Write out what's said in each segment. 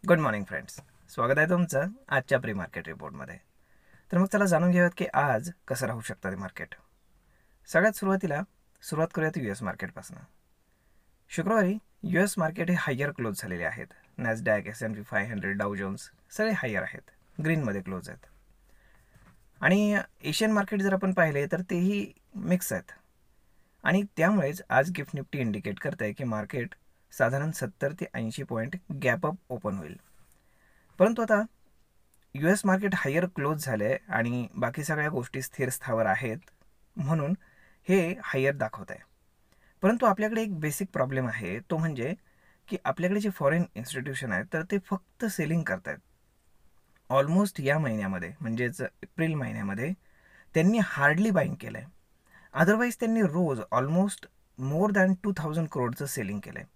Good morning friends. स्वागत आहे तुमचं आजच्या प्री मार्केट रिपोर्टमध्ये. तर मग चला जाणून घेऊयात की आज कसं राहू शकतं ते मार्केट. सगळ्यात सुरुवात करूयात US मार्केटपासून. शुक्रवारी US मार्केट हे हायर क्लोज झालेले आहेत. नॅसडॅक, S&P 500, डाऊ जोन्स सगळे हायर आहेत, ग्रीनमध्ये क्लोज आहेत. आणि एशियन मार्केट जर आपण पाहिले तर तेही मिक्स आहेत. आणि त्यामुळेच आज गिफ्ट निफ्टी इंडिकेट करत आहे की मार्केट साधारण 70 ते 80 पॉईंट गॅप अप ओपन होईल. परंतु आता US मार्केट हायर क्लोज झालं आहे आणि बाकी सगळ्या गोष्टी स्थिर स्थावर आहेत, म्हणून हे हायर दाखवत आहे. परंतु आपल्याकडे एक बेसिक प्रॉब्लेम आहे, तो म्हणजे की आपल्याकडे जे फॉरेन इन्स्टिट्यूशन आहेत तर ते फक्त सेलिंग करत आहेत. ऑलमोस्ट या महिन्यामध्ये म्हणजेच एप्रिल महिन्यामध्ये त्यांनी हार्डली बाईंग केलं आहे. अदरवाईज त्यांनी रोज ऑलमोस्ट मोर दॅन 2000 करोडचं सेलिंग केलं आहे.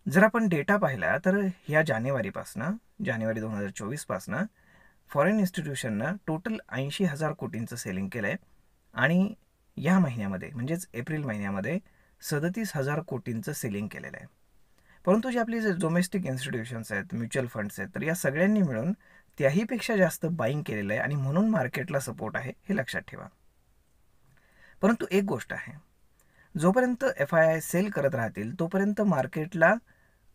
जर आपण डेटा पाहिला तर ह्या जानेवारी 2024 फॉरेन इन्स्टिट्यूशननं टोटल 80,000 कोटींचं सेलिंग केलं आहे आणि या महिन्यामध्ये म्हणजेच एप्रिल महिन्यामध्ये 37,000 कोटींचं सेलिंग केलेलं आहे. परंतु जे आपले डोमेस्टिक इन्स्टिट्यूशन्स आहेत, म्युच्युअल फंड्स आहेत, तर या सगळ्यांनी मिळून त्याहीपेक्षा जास्त बाईंग केलेलं आहे आणि म्हणून मार्केटला सपोर्ट आहे, हे लक्षात ठेवा. परंतु एक गोष्ट आहे, जोपर्यंत FII सेल करत राहतील तोपर्यंत मार्केटला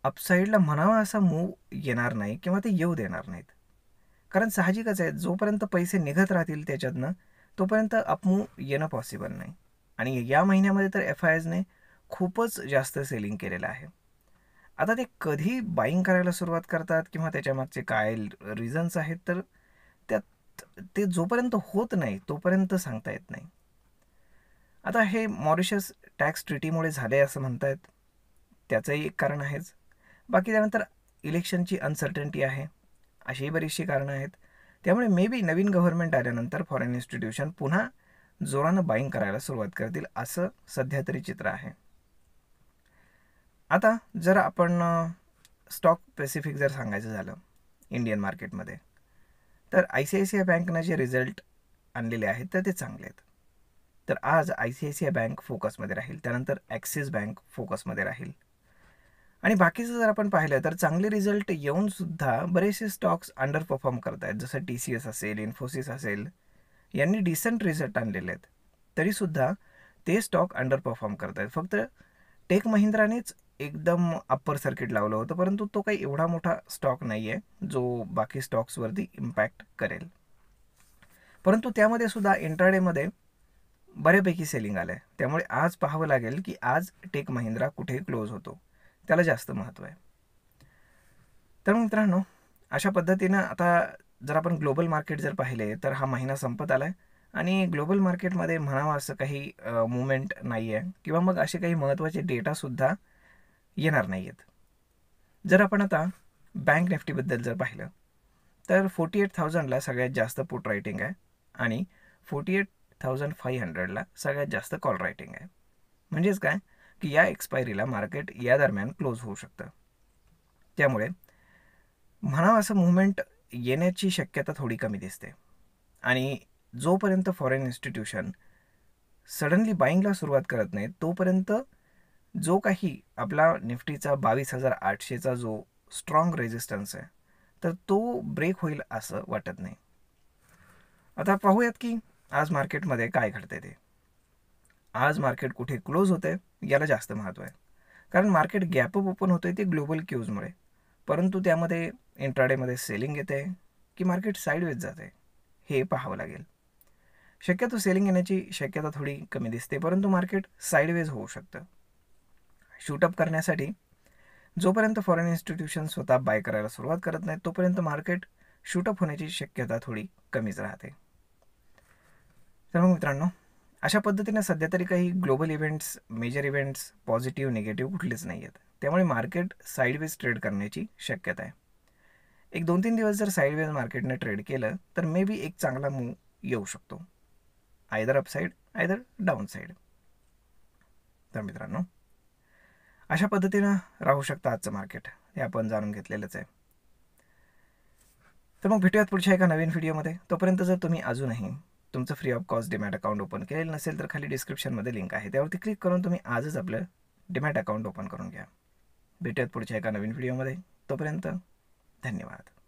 अपसाईडला म्हणावा असा मूव येणार नाही किंवा ते येऊ देणार नाहीत. कारण साहजिकच आहे, जोपर्यंत पैसे निघत राहतील त्याच्यातनं तोपर्यंत अपमूव येणं पॉसिबल नाही. आणि या महिन्यामध्ये तर FIIsने खूपच जास्त सेलिंग केलेलं आहे. आता ते कधी बाईंग करायला सुरुवात करतात किंवा त्याच्यामागचे काय रिझन्स आहेत तर त्यात ते जोपर्यंत होत नाही तोपर्यंत सांगता येत नाही. आता हे मॉरिशस टॅक्स ट्रिटीमुळे झाले असं म्हणतायत, त्याचंही एक कारण आहेच. बाकी त्यानंतर इलेक्शनची अनसर्टन्टी आहे, अशीही बरीचशी कारणं आहेत. त्यामुळे मे बी नवीन गव्हर्नमेंट आल्यानंतर फॉरेन इन्स्टिट्यूशन पुन्हा जोरानं बाईंग करायला सुरुवात करतील असं सध्या तरी चित्र आहे. आता जर आपण स्टॉक स्पेसिफिक जर सांगायचं झालं इंडियन मार्केटमध्ये, तर ICICI बँकनं जे रिझल्ट आणलेले आहेत तर ते चांगले आहेत. तर आज ICICI बँक फोकसमध्ये राहील, त्यानंतर ॲक्सिस बँक फोकसमध्ये राहील. आणि बाकीचं जर आपण पाहिलं तर चांगले रिझल्ट येऊनसुद्धा बरेचसे स्टॉक्स अंडर परफॉर्म करत आहेत, जसं TCS असेल, इन्फोसिस असेल, यांनी डिसेंट रिझल्ट आणलेले आहेत, तरीसुद्धा ते स्टॉक अंडर परफॉर्म करत आहेत. फक्त टेक महिंद्रानेच एकदम अप्पर सर्किट लावलं होतं, परंतु तो काही एवढा मोठा स्टॉक नाही आहे जो बाकी स्टॉक्सवरती इम्पॅक्ट करेल. परंतु त्यामध्ये सुद्धा इंट्राडेमध्ये बऱ्यापैकी सेलिंग आलं आहे. त्यामुळे आज पाहावं लागेल की आज टेक महिंद्रा कुठे क्लोज होतो, त्याला जास्त महत्त्व आहे. तर मित्रांनो, अशा पद्धतीनं आता जर आपण ग्लोबल मार्केट जर पाहिले तर हा महिना संपत आला आहे आणि ग्लोबल मार्केटमध्ये म्हणावं असं काही मुवमेंट नाही आहे किंवा मग असे काही महत्त्वाचे डेटासुद्धा येणार नाही आहेत. जर आपण आता बँक निफ्टीबद्दल जर पाहिलं तर 48,000ला सगळ्यात जास्त पुट रायटिंग आहे आणि 48,500ला सगळ्यात जास्त कॉल रायटिंग आहे. म्हणजेच काय की या एक्सपायरीला मार्केट या दरम्यान क्लोज होऊ शकतं. त्यामुळे म्हणावं असं मुवमेंट येण्याची शक्यता थोडी कमी दिसते. आणि जोपर्यंत फॉरेन इन्स्टिट्यूशन सडनली बाईंगला सुरुवात करत नाही तोपर्यंत जो काही आपला निफ्टीचा 22,800चा जो स्ट्रॉंग रेजिस्टन्स आहे तर तो ब्रेक होईल असं वाटत नाही. आता पाहूयात की आज मार्केटमध्ये काय घडते ते. आज मार्केट कुठे क्लोज होते याला जास्त महत्त्व आहे, कारण मार्केट गॅपअप ओपन होतंय ते ग्लोबल क्यूजमुळे. परंतु त्यामध्ये इंट्राडेमध्ये सेलिंग येते की मार्केट साईडवेज जाते हे पाहावं लागेल. शक्यतो सेलिंग येण्याची शक्यता थोडी कमी दिसते, परंतु मार्केट साईडवेज होऊ शकतं. शूटअप करण्यासाठी जोपर्यंत फॉरेन इन्स्टिट्यूशन स्वतः बाय करायला सुरुवात करत नाहीत तोपर्यंत मार्केट शूटअप होण्याची शक्यता थोडी कमीच राहते. तर मग मित्रांनो, अशा पद्धतीने सध्या तरी काही global events, major events positive negative कुठलेच नाही आहेत. त्यामुळे मार्केट साईडवेज ट्रेड करण्याची शक्यता आहे. एक 2-3 दिवस जर साईडवेज मार्केटने ट्रेड केलं तर मे बी एक चांगला मूव येऊ शकतो, either upside either down side. तर मित्रांनो, अशा पद्धतीनं राहू शकतं आजचं मार्केट, हे आपण जाणून घेतलेलंच आहे. तर मग भेटूयात पुढच्या एका नवीन व्हिडिओमध्ये. तोपर्यंत जर तुम्ही अजूनही तुमचं free of cost demat account open केलेलं नसेल तर खाली डिस्क्रिप्शनमध्ये लिंक आहे, त्यावरती क्लिक करून तुम्ही आजच आपलं डीमॅट अकाउंट ओपन करून घ्या. भेटूयात पुढच्या एका नवीन व्हिडिओमध्ये. तोपर्यंत धन्यवाद.